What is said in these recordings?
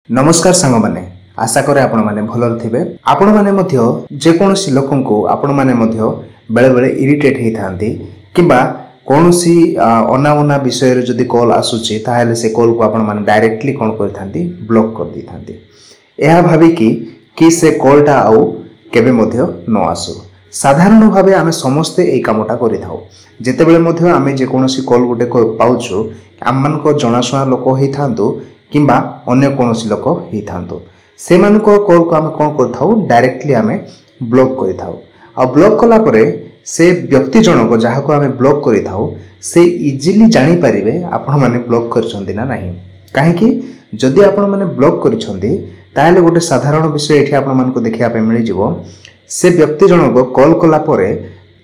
नमस्कार सांग माने आशा करे आपण माने भलर थिबे आपण माने मध्य जे कोनोसी लोकंको आपण माने मध्य बेले बेले इरिटेट हेई थांती किबा कोनोसी अनावना विषय रे जदी कॉल आसुची ताहेले से कॉल को आपण माने डायरेक्टली कोन करि थांती ब्लॉक कर दी थांती एहा भाबी कि से कॉलटा आउ केबे मध्य न आसु साधारण भाबे आमे समस्ते एई कामटा करि थाउ जेते बेले मध्य आमे जे कोनोसी कॉल गुटे पाउछु आमन को जणाशुना लोक हेई थांतु किंबा अन्य कोनोसी लोक हेई थांतु से मानको कॉल को आमे कोन करथाउ डायरेक्टली आमे ब्लॉक करि थाउ आ ब्लॉक कला परे से व्यक्ति जनक जहा को आमे ब्लॉक करि थाउ से इजीली जानि परिबे आपण माने ब्लॉक करछन्ती ना नाही काहे कि जदी आपण माने ब्लॉक करछन्ती ताले गोटे साधारण विषय एठी आपण मानको देखिया पे मिलि जिवो से व्यक्ति जनक कॉल कला परे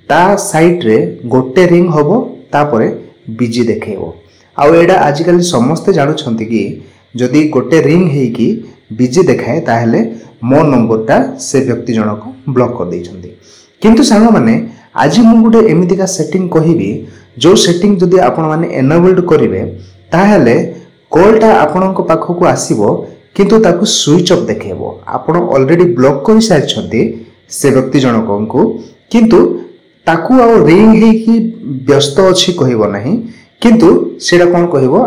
ता साइट रे गोटे रिंग होबो ता परे बिजी देखेबो आ एडा आजिकल समस्त जानु छन्ती कि जदि गोटे रिंग हेई कि बिजी देखाए ताहेले मो नंबरटा से व्यक्ति जनक ब्लॉक कर दैछन्ती किंतु सांग माने आज मु गुटे एमितिका सेटिंग कहिबी जो सेटिंग जदि आपण माने एनेबल्ड करिवे ताहेले कॉलटा आपणक पाखकु आसीबो किंतु ताकु स्विच ऑफ देखेबो आपण ऑलरेडी ब्लॉक करि सारछन्ती से व्यक्ति जनकंकु किंतु ताकु आ रिंग हेई कि व्यस्त अछि कहिबो नाही किंतु सेडा कोन कहिबो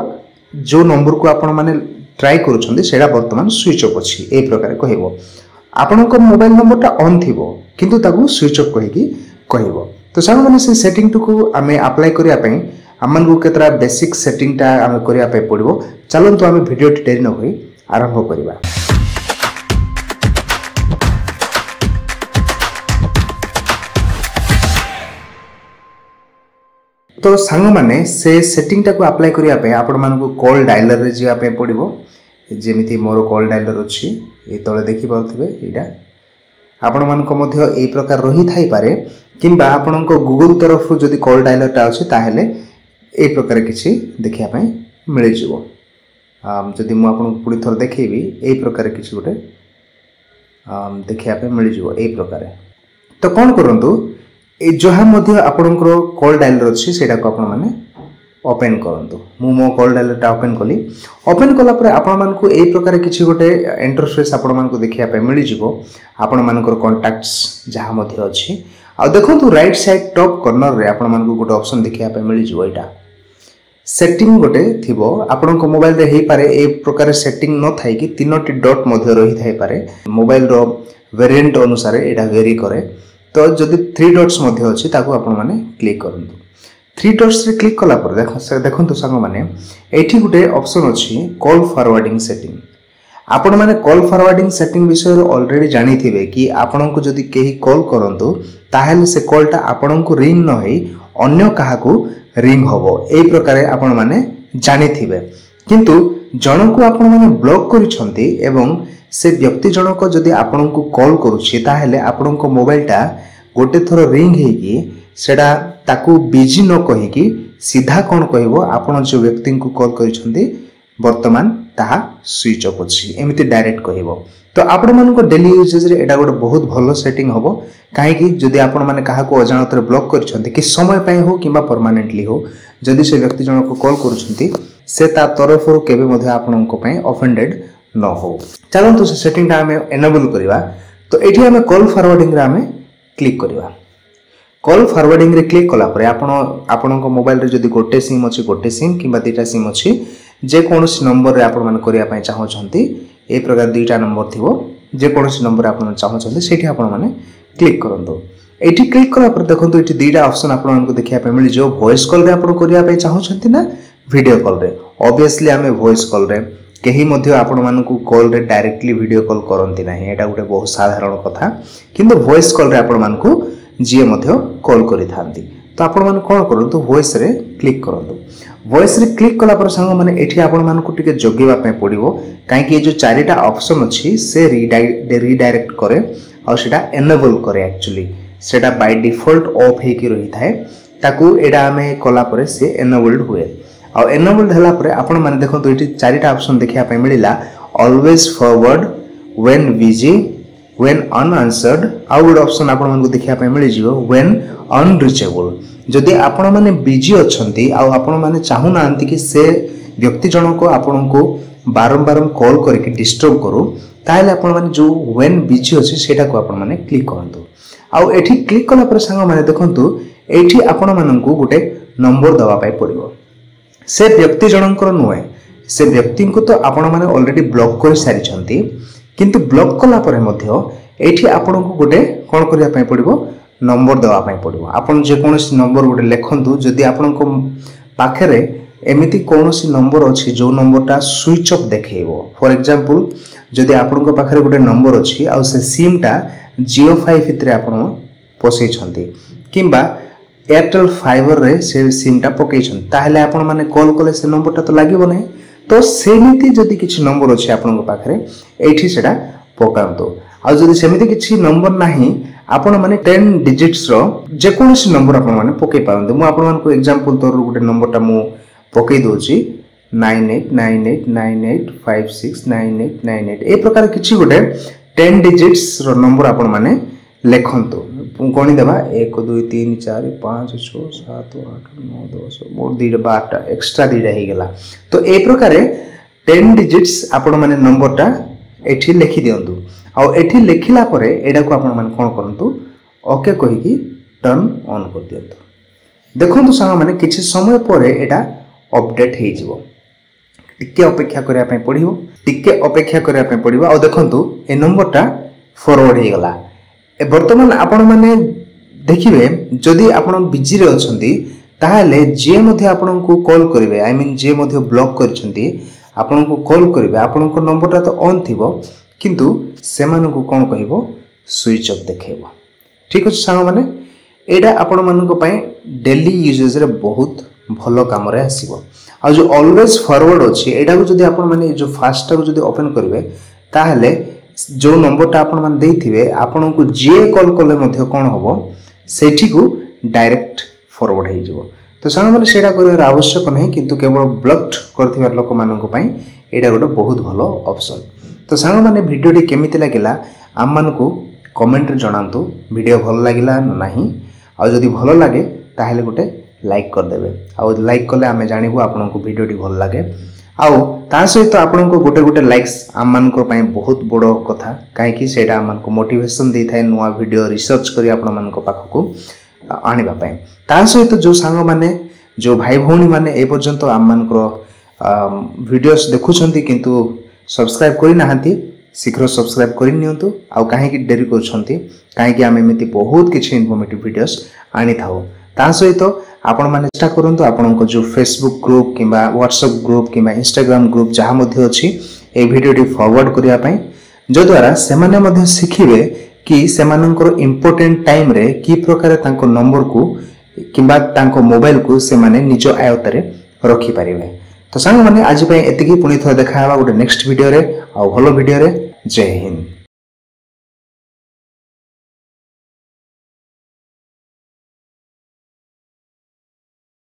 जो नंबर को आपण माने ट्राई करूछन्ती सेडा वर्तमान स्विच ऑफ अछि ए प्रकार कहिबो आपणक मोबाइल नंबरटा ऑन थिबो किंतु ताकु स्विच ऑफ कहि कि कहिबो तो सांग माने से सेटिंग टू को आमे अप्लाई करिया पई हमन को केतरा बेसिक सेटिंग टा आमे करिया पई पड़िबो चलंतु आमे वीडियो डेरी न होई आरंभ करिबा तो सांग माने से सेटिंग टा को अप्लाई करिया पे आपण मानको कॉल डायलर रे जिया पे पड़िबो जेमिति मोर कॉल डायलर अछि ए तळे देखि पाउथिबे एटा आपण मानको मध्य ए प्रकार रही थाई पारे किंबा आपणको गूगल तरफ रु जदी कॉल डायलर टा अछि ताहेले ए प्रकार किछि देखिया पे मिलि जिवो जदी मु आपणको पुडी थर देखैबी ए प्रकार किछि गोटे देखिया पे मिलि जिवो ए प्रकार तो कोन करंतु ए जहा मध्य आपणकर कॉल डायलर अछि सेटा को आपण माने ओपन करंतु मु मो कॉल डायलर टा ओपन कली ओपन कला परे आपण मानको ए प्रकार किछि गोटे इंटरफेस आपण मानको देखिया पे मिलि जिवो आपण मानकर कांटेक्ट्स जहा मध्य अछि आ देखंतु राइट साइड टॉप कॉर्नर रे आपण मानको गोटे ऑप्शन देखिया पे मिलि जिवो एटा सेटिंग गोटे थिबो आपणको मोबाइल रे हेई पारे ए प्रकार सेटिंग न थाई कि तीनोटी डॉट मध्य रही थाई पारे मोबाइल रो वेरिएंट अनुसार एटा वेरी करे तो जदि 3 डॉट्स मध्य अछि ताको आपण माने क्लिक करंतु 3 डॉट्स रे क्लिक कला पर देखंतु सांग माने एठी गुटे ऑप्शन अछि कॉल फॉरवर्डिंग सेटिंग आपण माने कॉल फॉरवर्डिंग सेटिंग विषय रे ऑलरेडी जानि थिबे कि आपण को जदि केही कॉल करंतु ताहेले से कॉलटा आपण को रिंग न होई अन्य काहाकू रिंग होबो ए प्रकार आपण माने जानि थिबे किंतु जणको आपण माने ब्लॉक करिसंती एवं से व्यक्ति जनक जदि आपण को कॉल करूछि ताहेले आपण को मोबाइल टा गोटे थरो रिंग हे कि सेडा ताकू बिजी न कहि कि सीधा कोन कहबो आपण जो व्यक्ति को कॉल करिसंती वर्तमान ताहा स्विच ऑफ अछि एमिति डायरेक्ट कहबो तो आपण मन को डेली यूजेज रे एडा गोटे बहुत भलो सेटिंग होबो काहे कि जदि आपण माने काहा को अजाणत रे ब्लॉक करिसंती कि समय पय हो किबा परमानेंटली हो जदि से व्यक्ति जनक को कॉल करूछंती से ता तरफ रु केबे मध्ये आपण को पय ऑफेंडेड न हो चलंतु से सेटिंग टा हमें एनेबल करिवा तो एठी हमें कॉल फॉरवर्डिंग रे हमें क्लिक करिवा कॉल फॉरवर्डिंग रे क्लिक कला परे आपण को मोबाइल रे जदी गोटे सिम अछि गोटे सिम किबा दुटा सिम अछि जे कोनोसी नंबर रे आपण माने करिया पय चाहो छंती ए प्रकार दुटा नंबर थिबो जे कोनोसी नंबर आपण चाहो छंती सेठी आपण माने क्लिक करंतो एठी क्लिक कला पर देखंतु एठी दुटा ऑप्शन आपण मानको देखिया पे मिलि जो वॉइस कॉल रे आपण करिया पय चाहो छंती ना वीडियो कॉल रे ऑब्वियसली हमें वॉइस कॉल रे केही मध्य आपण मानकू कॉल रे डायरेक्टली वीडियो कॉल करंती नाही एटा गुटे बहुत साधारण कथा किंतु वॉइस कॉल रे आपण मानकू जे मध्य कॉल करि थांती तो आपण मान कोन करंतु वॉइस रे क्लिक करंतु वॉइस रे क्लिक कला पर संग माने एठी आपण मानकू टिके जगेवा पे पड़िबो काहे कि जो चारिटा ऑप्शन अछि से रीडायरेक्ट करे और सेटा एनेबल करे एक्चुअली सेटा बाय डिफॉल्ट ऑफ हे कि रही थाए ताकू एडा हमें कला पर से एनेबल्ड हुए आ एनेबल्ड हला परे आपण माने देखंतु एठी चारिटा ऑप्शन देखिया पे मिलिला always forward when busy when unanswered a good option आपण मानको देखिया पे मिलि जिवो व्हेन अनरीचेबल जदि आपण माने बिजी अछंती आ आपण माने चाहू नांती कि से व्यक्ति जनक आपण को बारंबार कॉल करके डिस्टर्ब करू ताहले आपण माने जो व्हेन बिजी अछि सेटा को आपण माने क्लिक करंतु आ एठी क्लिक कला पर संग माने देखंतु एठी आपण माननकु गुटे नंबर दवा पाई पड़िबो से व्यक्ति जनकर नुहे से व्यक्ति को तो आपण माने ऑलरेडी ब्लॉक कर सारी छंती किंतु ब्लॉक कला परे मध्य एठी आपण को गुटे कोन करिया पाई पड़िबो नंबर दवा पाई पड़िबो आपण जे कोनोसी नंबर गुटे लेखंतु जदि आपण को पाखरे एमिति कोनोसी नंबर अछि जो नंबरटा स्विच ऑफ देखेइबो फॉर एग्जांपल जदि आपण को पाखरे गुटे नंबर अछि आ से सिम टा Jio 5 भितरे आपण पोसै छंती किंबा एयरटेल फाइबर रे से सिम टा पकै छन ताहले आपण माने कॉल कले से नंबर टा तो लागिबो नै तो सेमिति जदि किछि नंबर अछि आपण को पाखरे एठी सेटा पकांतो आ जदि सेमिति किछि नंबर नाही आपण माने 10 डिजिट्स रो जे कोनोसी नंबर आपण माने पकै पारंते मु आपण मानको एग्जांपल तोर गुटे नंबर टा मु पकै दोछि 989898569898 ए प्रकार किछि गुटे 10 डिजिट्स रो नंबर आपण माने लेखंतो कोणी देबा 1 2 3 4 5 6 7 8 9 10 मोर 2 12 एक्स्ट्रा 2 हे गेला तो ए प्रकार 10 डिजिट्स आपण माने नंबर टा एठी लिखि दियंतु आ एठी लिखिला परे एडा को आपण माने कोन करंतु ओके कहि कि टर्न ऑन कर दियंतु देखंतु संग माने किछि समय परे एडा अपडेट हे जिवो टिके अपेक्षा करिया पय पड़िबो टिके अपेक्षा करिया पय पड़िबो आ देखंतु ए नंबर टा फॉरवर्ड हे गेला ए वर्तमान आपण माने देखिबे जदि आपण बिजी रे अछंती ताहाले जे मध्ये आपण को कॉल करिवे आई मीन जे मध्ये ब्लॉक करछंती आपण को कॉल करिवे आपण को नंबर टा तो ऑन थिबो किंतु सेमान को कोन कहिबो स्विच ऑफ देखेबो ठीक अछि सांग माने एडा आपण मान को पय डेली यूजेज रे बहुत भलो काम रे आसीबो आ जो ऑलवेज फॉरवर्ड अछि एडा को जदि आपण माने जो फास्ट को जदि ओपन करिवे ताहाले जो नंबर टा आपण मान देथिबे आपण को जे कॉल करले मध्ये कोन होबो सेठी को डायरेक्ट फॉरवर्ड हे जिवो तो सांग माने सेडा करिवार आवश्यक नहीं किंतु केवल ब्लॉक्ड करथिबार लोक मानन को पय एडा गोटे बहुत भलो ऑप्शन तो सांग माने वीडियोटी केमिति लागिला आम मान को कमेंट रे जणांतु वीडियो भल लागिला नाही आ जदि भलो लागे ताहेले गोटे लाइक कर देबे आ लाइक कले आमे जानिबो आपन को वीडियोटी भल लागे आउ ता सहित आपन को गोटे गोटे लाइक्स आम मान को पय बहुत बड़ो कथा काहे कि सेडा आम मान को मोटिवेशन दे थाए नुवा वीडियो रिसर्च करी आपन मान को पाख को आनिबा पय ता सहित जो सांग माने जो भाई भौणी माने ए पर्यंत आम मान को वीडियोस देखुछंती किंतु सब्सक्राइब करि नाहंती शीघ्र सब्सक्राइब करि नियंतु आ काहे कि देरी करछंती काहे कि आमे एमिति बहुत किछि इन्फॉर्मेटिव वीडियोस आनी थाउ ता सहित आपण माने चेष्टा करंतु आपण को जो फेसबुक ग्रुप किबा व्हाट्सएप ग्रुप किबा इंस्टाग्राम ग्रुप जहा मध्ये अछि ए वीडियोटी फॉरवर्ड करिया पय जो द्वारा से माने मध्ये सिखिबे कि सेमानंकर इंपोर्टेंट टाइम रे की प्रकार तांको नंबर को किबा तांको मोबाइल को से माने निज आयतरे रखि परिबे तो सांग माने आज पय एतिकी पुनी थोड़ा देखा हवा गोटे नेक्स्ट वीडियो रे आ भलो वीडियो रे जय हिंद।